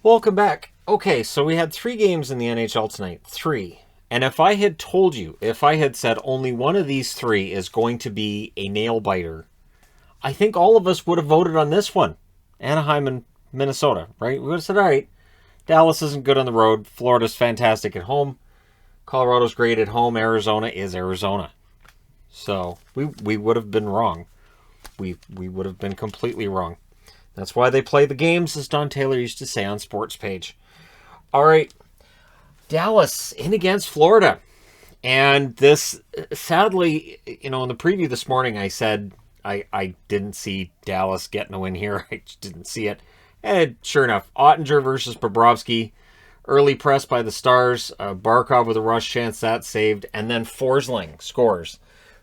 Welcome back. Okay, so we had 3 games in the NHL tonight. 3. And if I had told you, if I had said only one of these 3 is going to be a nail biter, I think all of us would have voted on this one. Anaheim and Minnesota, right? We would have said, all right, Dallas isn't good on the road. Florida's fantastic at home. Colorado's great at home. Arizona is Arizona. So we would have been wrong. We would have been completely wrong. That's why they play the games, as Don Taylor used to say on Sports Page. All right, Dallas in against Florida. And this, sadly, in the preview this morning, I said I didn't see Dallas getting a win here. I just didn't see it. And sure enough, Ottinger versus Bobrovsky. Early press by the Stars. Barkov with a rush chance, that saved. And then Forsling scores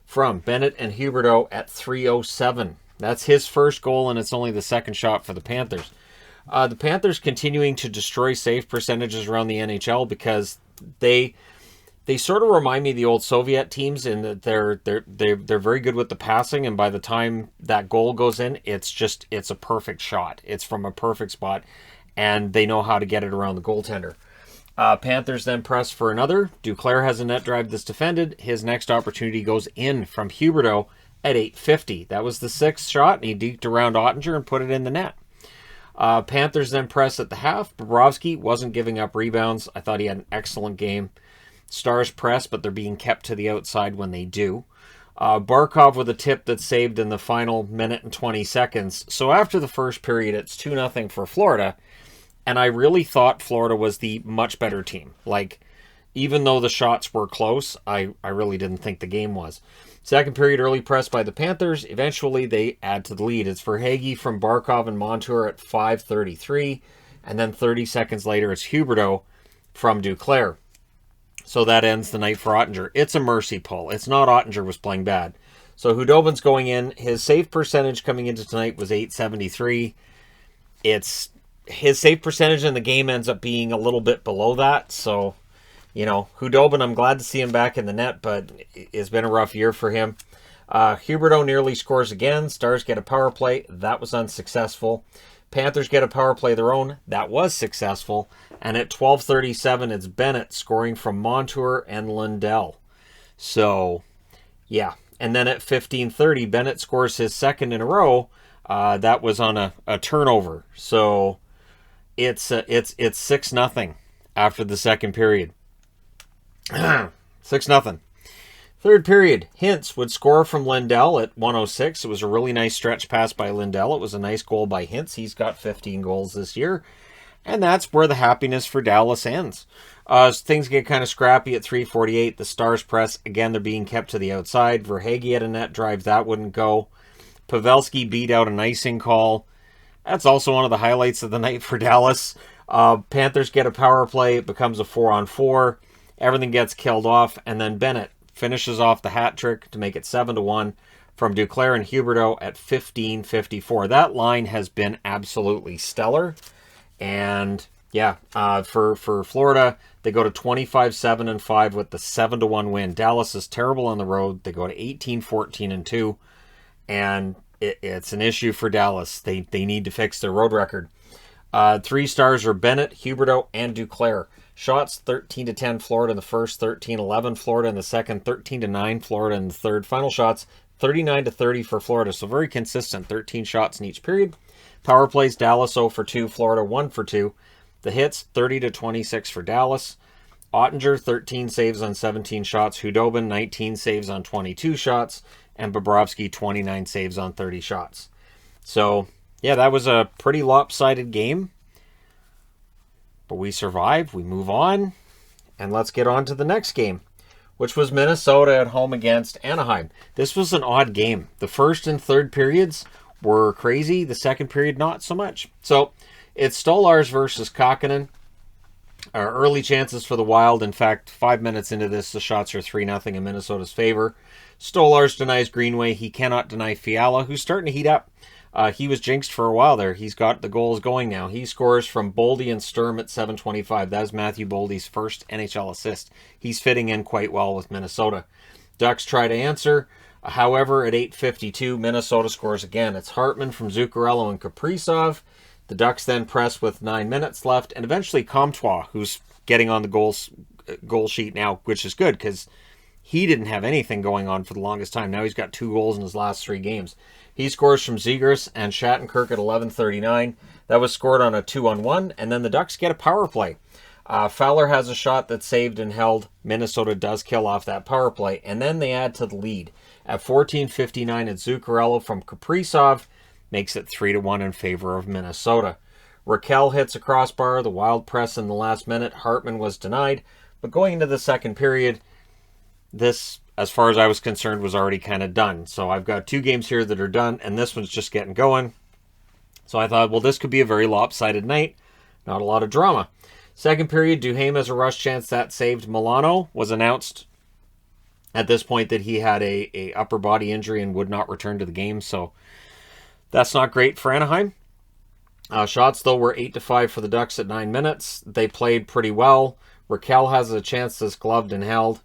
from Bennett and Huberdeau at 3:07. That's his first goal, and it's only the second shot for the Panthers. The Panthers continuing to destroy save percentages around the NHL because they sort of remind me of the old Soviet teams in that they're very good with the passing, and by the time that goal goes in, it's a perfect shot. It's from a perfect spot, and they know how to get it around the goaltender. Panthers then press for another. Duclair has a net drive that's defended. His next opportunity goes in from Huberdeau at 8:50. That was the 6th shot, and he deked around Ottinger and put it in the net. Panthers then press at the half. Bobrovsky wasn't giving up rebounds. I thought he had an excellent game. Stars press, but they're being kept to the outside when they do. Barkov with a tip that's saved in the final minute and 20 seconds. So after the first period, it's 2-0 for Florida. And I really thought Florida was the much better team. Like, even though the shots were close, I really didn't think the game was. Second period, early press by the Panthers. Eventually, they add to the lead. It's Verhaeghe from Barkov and Montour at 5:33. And then 30 seconds later, it's Huberdeau from Duclair. So that ends the night for Ottinger. It's a mercy pull. It's not Ottinger was playing bad. So Hudobin's going in. His save percentage coming into tonight was .873. His save percentage in the game ends up being a little bit below that. So, Hudobin, I'm glad to see him back in the net, but it's been a rough year for him. Huberdeau nearly scores again. Stars get a power play. That was unsuccessful. Panthers get a power play of their own. That was successful. And at 12:37, it's Bennett scoring from Montour and Lundell. So, yeah. And then at 15:30, Bennett scores his second in a row. That was on a turnover. So it's 6-0 after the second period. 6-0. Third period, Hintz would score from Lindell at 1:06. It was a really nice stretch pass by Lindell. It was a nice goal by Hintz. He's got 15 goals this year. And that's where the happiness for Dallas ends. Things get kind of scrappy at 3:48. The Stars press. Again, they're being kept to the outside. Verhaeghe had a net drive. That wouldn't go. Pavelski beat out an icing call. That's also one of the highlights of the night for Dallas. Panthers get a power play. It becomes a 4-on-4. Everything gets killed off. And then Bennett finishes off the hat trick to make it 7-1 from Duclair and Huberdeau at 15:54. That line has been absolutely stellar. And yeah, for Florida, they go to 25-7-5 with the 7-1 win. Dallas is terrible on the road. They go to 18-14-2. And it's an issue for Dallas. They need to fix their road record. 3 stars are Bennett, Huberdeau, and Duclair. Shots 13-10 Florida in the first, 13-11 Florida in the second, 13-9 Florida in the third. Final shots 39-30 for Florida. So very consistent, 13 shots in each period. Power plays, Dallas 0 for 2, Florida 1 for 2. The hits 30-26 for Dallas. Ottinger 13 saves on 17 shots. Hudobin 19 saves on 22 shots. And Bobrovsky 29 saves on 30 shots. So, yeah, that was a pretty lopsided game. But we survived, we move on, and let's get on to the next game, which was Minnesota at home against Anaheim. This was an odd game. The first and third periods were crazy. The second period, not so much. So, it's Stolarz versus Kakkonen. Early chances for the Wild. In fact, 5 minutes into this, the shots are 3-0 in Minnesota's favor. Stolarz denies Greenway. He cannot deny Fiala, who's starting to heat up. He was jinxed for a while there. He's got the goals going now. He scores from Boldy and Sturm at 7:25. That is Matthew Boldy's first NHL assist. He's fitting in quite well with Minnesota. Ducks try to answer. However, at 8:52, Minnesota scores again. It's Hartman from Zuccarello and Kaprizov. The Ducks then press with 9 minutes left, and eventually Comtois, who's getting on the goal sheet now, which is good because he didn't have anything going on for the longest time. Now he's got 2 goals in his last 3 games. He scores from Zegras and Shattenkirk at 11:39. That was scored on a 2-on-1, and then the Ducks get a power play. Fowler has a shot that's saved and held. Minnesota does kill off that power play, and then they add to the lead. At 14:59, it's Zuccarello from Kaprizov makes it 3-1 in favor of Minnesota. Raquel hits a crossbar, the Wild press in the last minute. Hartman was denied, but going into the second period, this, as far as I was concerned, was already kind of done. So I've got 2 games here that are done, and this one's just getting going. So I thought, well, this could be a very lopsided night. Not a lot of drama. Second period, Duhaime has a rush chance that saved. Milano was announced at this point that he had a upper body injury and would not return to the game. So that's not great for Anaheim. Shots, though, were 8-5 for the Ducks at 9 minutes. They played pretty well. Raquel has a chance that's gloved and held.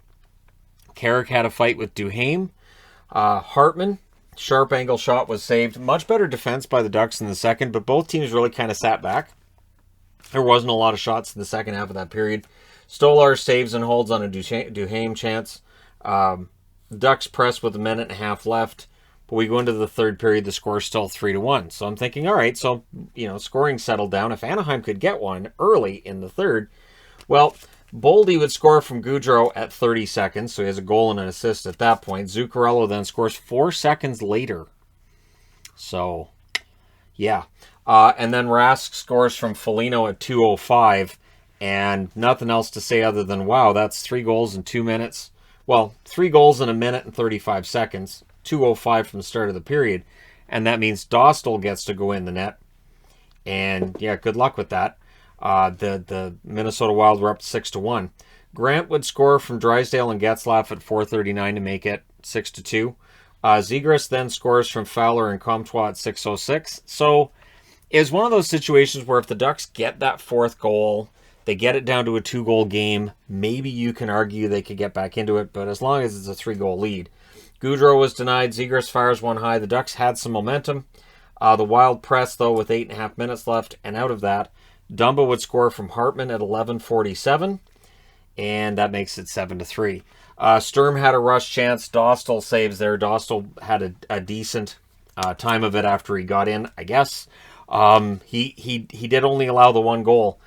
Carrick had a fight with Duhaime. Hartman, sharp angle shot was saved. Much better defense by the Ducks in the second, but both teams really kind of sat back. There wasn't a lot of shots in the second half of that period. Stolar saves and holds on a Duhaime chance. Ducks press with 1.5 minutes left. But we go into the third period, the score is still 3-1. So I'm thinking, all right, so, scoring settled down. If Anaheim could get one early in the third, well, Boldy would score from Gaudreau at 30 seconds, so he has a goal and an assist at that point. Zuccarello then scores 4 seconds later. So, yeah. And then Rask scores from Foligno at 2:05, and nothing else to say other than, wow, that's 3 goals in 2 minutes. Well, 3 goals in 1 minute and 35 seconds. 2:05 from the start of the period, and that means Dostal gets to go in the net. And yeah, good luck with that. The Minnesota Wild were up 6-1. Grant would score from Drysdale and Getzlaf at 4:39 to make it 6-2. Zegras then scores from Fowler and Comtois at 6:06. So it's one of those situations where if the Ducks get that 4th goal, they get it down to a 2-goal game, maybe you can argue they could get back into it, but as long as it's a 3-goal lead. Gaudreau was denied. Zegras fires one high. The Ducks had some momentum. The Wild pressed, though, with 8.5 minutes left. And out of that, Dumba would score from Hartman at 11:47. And that makes it 7-3. Sturm had a rush chance. Dostal saves there. Dostal had a decent time of it after he got in, I guess. He did only allow the 1 goal.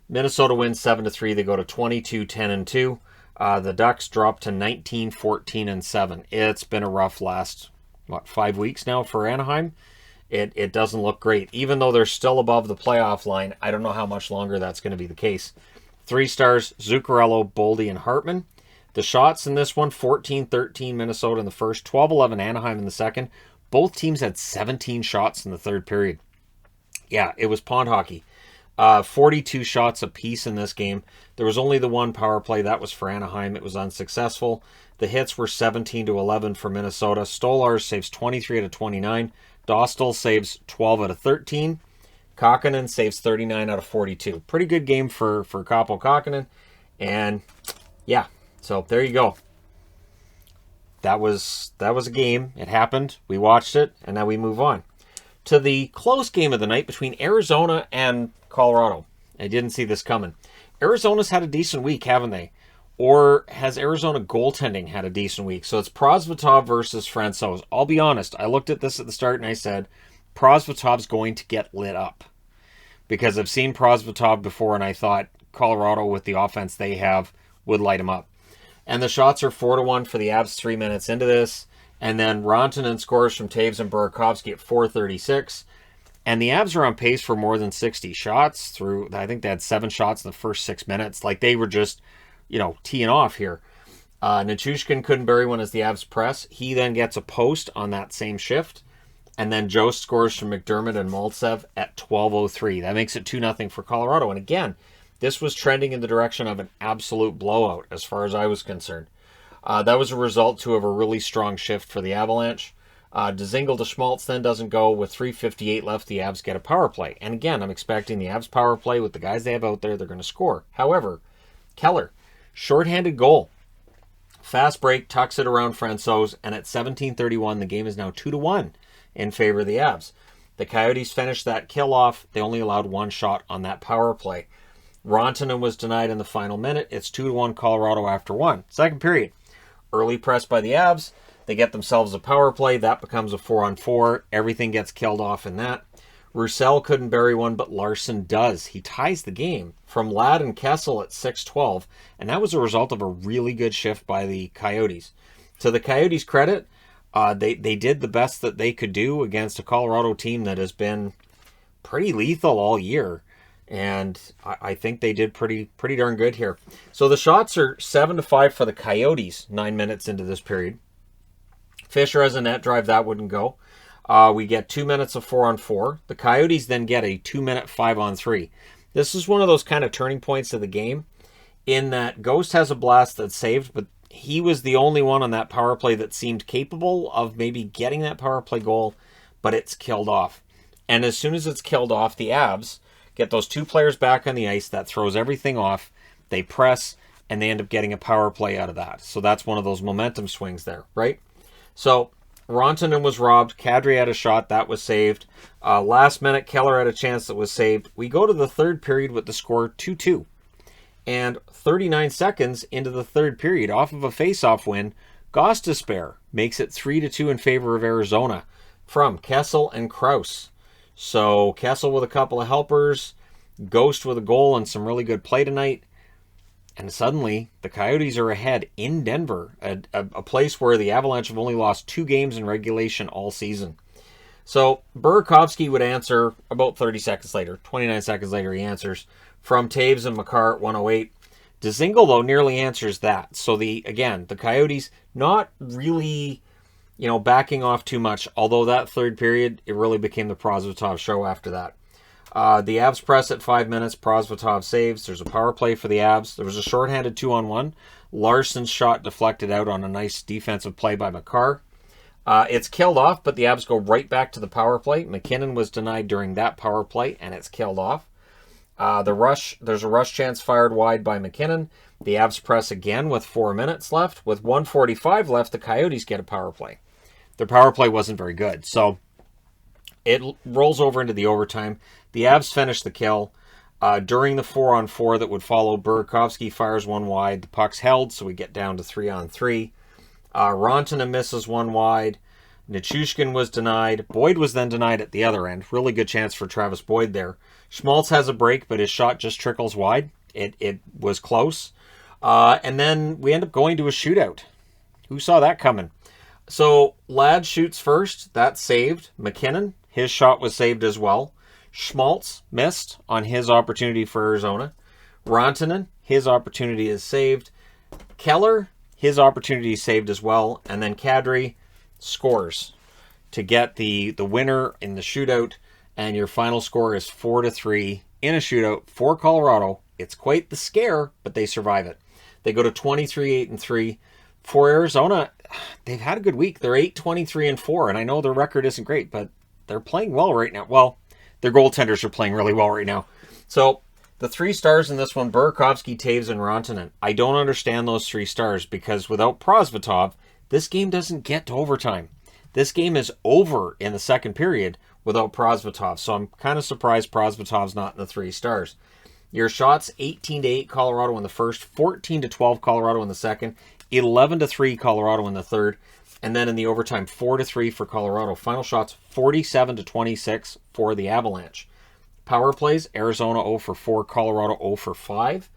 Minnesota wins 7-3. They go to 22-10-2. The Ducks dropped to 19-14-7. It's been a rough last, 5 weeks now for Anaheim. It doesn't look great. Even though they're still above the playoff line, I don't know how much longer that's going to be the case. 3 stars, Zuccarello, Boldy, and Hartman. The shots in this one, 14-13 Minnesota in the first, 12-11 Anaheim in the second. Both teams had 17 shots in the third period. Yeah, it was pond hockey. 42 shots apiece in this game. There was only the 1 power play. That was for Anaheim. It was unsuccessful. The hits were 17-11 for Minnesota. Stolar saves 23 out of 29. Dostal saves 12 out of 13. Kakkonen saves 39 out of 42. Pretty good game for Kaapo Kakkonen. And yeah, so there you go. That was a game. It happened. We watched it, and now we move on to the close game of the night between Arizona and Colorado. I didn't see this coming. Arizona's had a decent week, haven't they? Or has Arizona goaltending had a decent week? So it's Prosvetov versus Francouz. I'll be honest. I looked at this at the start and I said, Prosvetov's going to get lit up. Because I've seen Prosvetov before and I thought Colorado, with the offense they have, would light him up. And the shots are 4-1 for the Avs 3 minutes into this. And then Rantanen scores from Taves and Burakovsky at 4:36. And the Avs are on pace for more than 60 shots through, I think they had 7 shots in the first 6 minutes. Like they were just, teeing off here. Nichushkin couldn't bury one as the Avs press. He then gets a post on that same shift. And then Jost scores from McDermott and Maltsev at 12:03. That makes it 2-0 for Colorado. And again, this was trending in the direction of an absolute blowout as far as I was concerned. That was a result, too, of a really strong shift for the Avalanche. Dzingel to Schmaltz then doesn't go. With 3:58 left, the Avs get a power play. And again, I'm expecting the Avs power play with the guys they have out there, they're going to score. However, Keller, shorthanded goal. Fast break, tucks it around Francouz, and at 17:31, the game is now 2-1 in favor of the Avs. The Coyotes finished that kill off. They only allowed one shot on that power play. Rantanen was denied in the final minute. It's 2-1 Colorado after one. Second period. Early press by the Avs. They get themselves a power play. That becomes a 4-on-4. Everything gets killed off in that. Roussel couldn't bury one, but Larson does. He ties the game from Ladd and Kessel at 6-12, and that was a result of a really good shift by the Coyotes. To the Coyotes' credit, they did the best that they could do against a Colorado team that has been pretty lethal all year, and I think they did pretty darn good here. So the shots are 7-5 for the Coyotes 9 minutes into this period. Fisher has a net drive, that wouldn't go. We get 2 minutes of 4-on-4. The Coyotes then get a 2-minute 5-on-3. This is one of those kind of turning points of the game in that Ghost has a blast that's saved, but he was the only one on that power play that seemed capable of maybe getting that power play goal, but it's killed off. And as soon as it's killed off, the Avs get those two players back on the ice. That throws everything off. They press, and they end up getting a power play out of that. So that's one of those momentum swings there, right? So Rantanen was robbed. Kadri had a shot. That was saved. Last minute, Keller had a chance that was saved. We go to the third period with the score 2-2. And 39 seconds into the third period, off of a face-off win, Gostisbehere makes it 3-2 in favor of Arizona from Kessel and Krause. So Kessel with a couple of helpers, Ghost with a goal and some really good play tonight. And suddenly, the Coyotes are ahead in Denver, a place where the Avalanche have only lost 2 games in regulation all season. So Burakovsky would answer about 30 seconds later. 29 seconds later, he answers from Taves and Makar at 1:08. Dzingel, though, nearly answers that. So, the Coyotes not really, backing off too much, although that third period, it really became the Prosvetov show after that. The Avs press at 5 minutes. Prosvetov saves. There's a power play for the Avs. There was a shorthanded 2-on-1. Larson's shot deflected out on a nice defensive play by Makar. It's killed off, but the Avs go right back to the power play. McKinnon was denied during that power play, and it's killed off. There's a rush chance fired wide by McKinnon. The Avs press again with 4 minutes left. With 1:45 left, the Coyotes get a power play. Their power play wasn't very good, so it rolls over into the overtime. The Avs finish the kill. During the 4-on-4 that would follow, Burakovsky fires one wide. The puck's held, so we get down to 3-on-3. Rantanen misses one wide. Nichushkin was denied. Boyd was then denied at the other end. Really good chance for Travis Boyd there. Schmaltz has a break, but his shot just trickles wide. It was close. And then we end up going to a shootout. Who saw that coming? So Ladd shoots first. That's saved. McKinnon, his shot was saved as well. Schmaltz missed on his opportunity for Arizona. Rantanen, his opportunity is saved. Keller, his opportunity is saved as well. And then Kadri scores to get the winner in the shootout. And your final score is 4-3 in a shootout for Colorado. It's quite the scare, but they survive it. They go to 23-8-3. For Arizona, they've had a good week. They're 8-23-4, and I know their record isn't great, but they're playing well right now. Well, their goaltenders are playing really well right now. So the 3 stars in this one, Burakovsky, Taves, and Rantanen. I don't understand those 3 stars because without Prosvetov, this game doesn't get to overtime. This game is over in the second period without Prosvetov, so I'm kind of surprised Prosvetov's not in the 3 stars. Your shots, 18-8 Colorado in the first, 14-12 Colorado in the second, 11-3 Colorado in the third, and then in the overtime, 4-3 for Colorado. Final shots, 47-26 for the Avalanche. Power plays, Arizona 0-4, Colorado 0-5.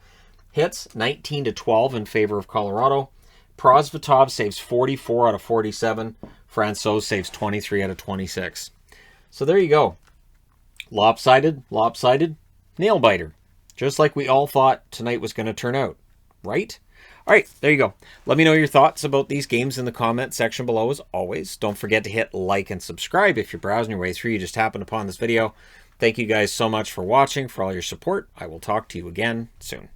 Hits, 19-12 in favor of Colorado. Prosvetov saves 44 out of 47. Francouz saves 23 out of 26. So there you go. Lopsided, nail biter. Just like we all thought tonight was going to turn out, right? All right, there you go. Let me know your thoughts about these games in the comment section below as always. Don't forget to hit like and subscribe if you're browsing your way through. You just happened upon this video. Thank you guys so much for watching, for all your support. I will talk to you again soon.